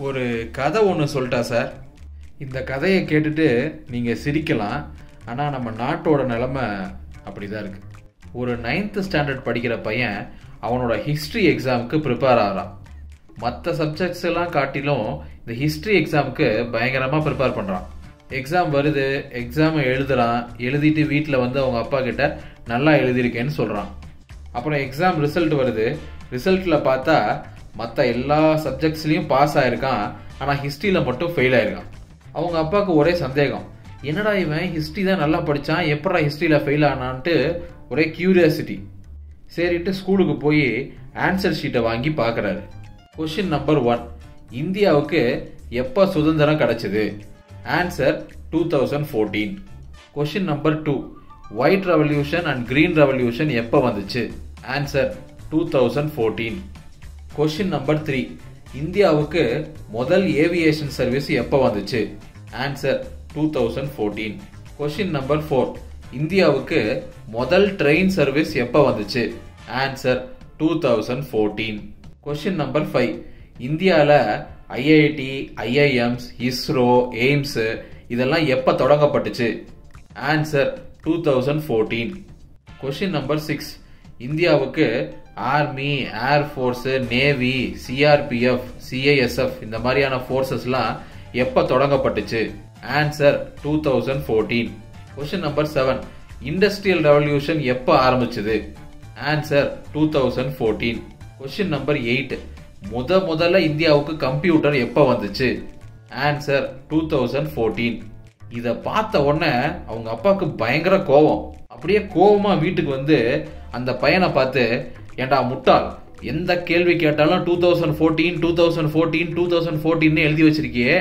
ஒரு கதை ஒன்று சொல்லிட்டா சார். இந்த கதையை கேட்டுட்டு நீங்கள் சிரிக்கலாம், ஆனால் நம்ம நாட்டோட நிலைமை அப்படி தான் இருக்குது. ஒரு 9th ஸ்டாண்டர்ட் படிக்கிற பையன் அவனோட ஹிஸ்ட்ரி எக்ஸாமுக்கு ப்ரிப்பேர் ஆகிறான். மற்ற சப்ஜெக்ட்ஸ் எல்லாம் காட்டிலும் இந்த ஹிஸ்ட்ரி எக்ஸாமுக்கு பயங்கரமாக ப்ரிப்பேர் பண்ணுறான். எக்ஸாம் வருது, எக்ஸாமை எழுதுறான். எழுதிட்டு வீட்டில் வந்து அவங்க அப்பா கிட்ட நல்லா எழுதியிருக்கேன்னு சொல்கிறான். அப்புறம் எக்ஸாம் ரிசல்ட் வருது. ரிசல்ட்டில் பார்த்தா மற்ற எல்லா சப்ஜெக்ட்ஸ்லையும் பாஸ் ஆயிருக்கான், ஆனால் ஹிஸ்ட்ரியில் மட்டும் ஃபெயில் ஆயிருக்கான். அவங்க அப்பாவுக்கு ஒரே சந்தேகம், என்னடா இவன் ஹிஸ்ட்ரி தான் நல்லா படித்தான், எப்படா ஹிஸ்ட்ரியில் ஃபெயில் ஆனான்ட்டு ஒரே கியூரியாசிட்டி. சரிட்டு ஸ்கூலுக்கு போய் ஆன்சர் ஷீட்டை வாங்கி பார்க்குறாரு. கொஷின் நம்பர் 1, இந்தியாவுக்கு எப்போ சுதந்திரம் கிடைச்சது? Answer 2014. Question number 2, white revolution and green revolution எப்போ வந்துச்சு? ஆன்சர் 2014. கொஷின் நம்பர் 3, இந்தியாவுக்கு முதல் ஏவியேஷன் சர்வீஸ் எப்போ வந்துச்சு? ஆன்சர் 2014. கொஷின் நம்பர் 4, இந்தியாவுக்கு முதல் ட்ரெயின் சர்வீஸ் எப்போ வந்துச்சு? ஆன்சர் 2014. கொஷின் நம்பர் 5, இந்தியாவில் ஐஐடி, ஐஐஎம்ஸ், இஸ்ரோ, எய்ம்ஸ் இதெல்லாம் எப்போ தொடங்கப்பட்டுச்சு? ஆன்சர் 2014. கொஷின் நம்பர் 6, இந்தியாவுக்கு army, air force, navy, CRPF, CISF இந்த மாதிரியான ஃபோர்ஸஸ்லாம் எப்போ தொடங்கப்பட்டுச்சு? Answer 2014. Question number 7, industrial revolution எப்போ ஆரம்பிச்சது? ஆன்சர் 2014. கொஷின் நம்பர் 8, முதல்ல இந்தியாவுக்கு கம்ப்யூட்டர் எப்போ வந்துச்சு? ஆன்சர் 2014. இதை பார்த்த உடனே அவங்க அப்பாவுக்கு பயங்கர கோபம். அப்படியே கோபமா வீட்டுக்கு வந்து அந்த பையனை பார்த்து, ஏண்டா முட்டாள், எந்த கேள்வி கேட்டாலும் 2014 2014 2014 எழுதி வச்சிருக்கியே,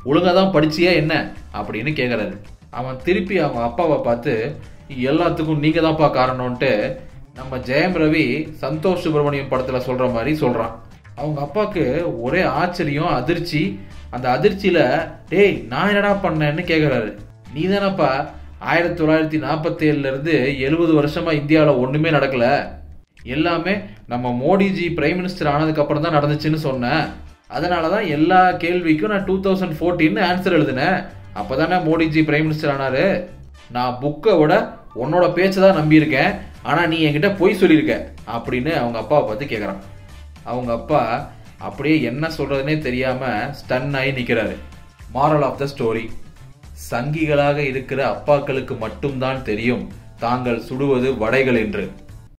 ஒழுங்கா தான் படிச்சியா என்ன அப்படின்னு கேட்கறாரு. அவன் திருப்பி அவங்க அப்பாவை பார்த்து, எல்லாத்துக்கும் நீங்க தான்ப்பா காரணம்ட்டு நம்ம ஜெயம் ரவி சந்தோஷ் சுப்பிரமணியம் படத்துல சொல்ற மாதிரி சொல்றான். அவங்க அப்பாவுக்கு ஒரே ஆச்சரியம், அதிர்ச்சி. அந்த அதிர்ச்சியில, டேய் நான் என்னடா பண்ணேன்னு கேட்கறாரு. நீ தானப்பா 1947 இருந்து 70 வருஷமா இந்தியாவில் ஒண்ணுமே நடக்கல, எல்லாமே நம்ம மோடிஜி பிரைம் மினிஸ்டர் ஆனதுக்கு அப்புறம் தான் நடந்துச்சுன்னு சொன்னேன். அதனாலதான் எல்லா கேள்விக்கும் நான் 2014 ஆன்சர் எழுதினேன். அப்பதானே மோடிஜி பிரைம் மினிஸ்டர் ஆனாரு. நான் புக்கை விட உன்னோட பேச்சை தான் நம்பியிருக்கேன், ஆனா நீ என்கிட்ட பொய் சொல்லியிருக்க அப்படின்னு அவங்க அப்பாவை பார்த்து கேட்கறான். அவங்க அப்பா அப்படியே என்ன சொல்றதுனே தெரியாம ஸ்டன் ஆகி நிக்கிறாரு. மாரல் ஆஃப் த ஸ்டோரி, சங்கிகளாக இருக்கிற அப்பாக்களுக்கு மட்டும்தான் தெரியும் தாங்கள் சுடுவது வடைகள் என்று.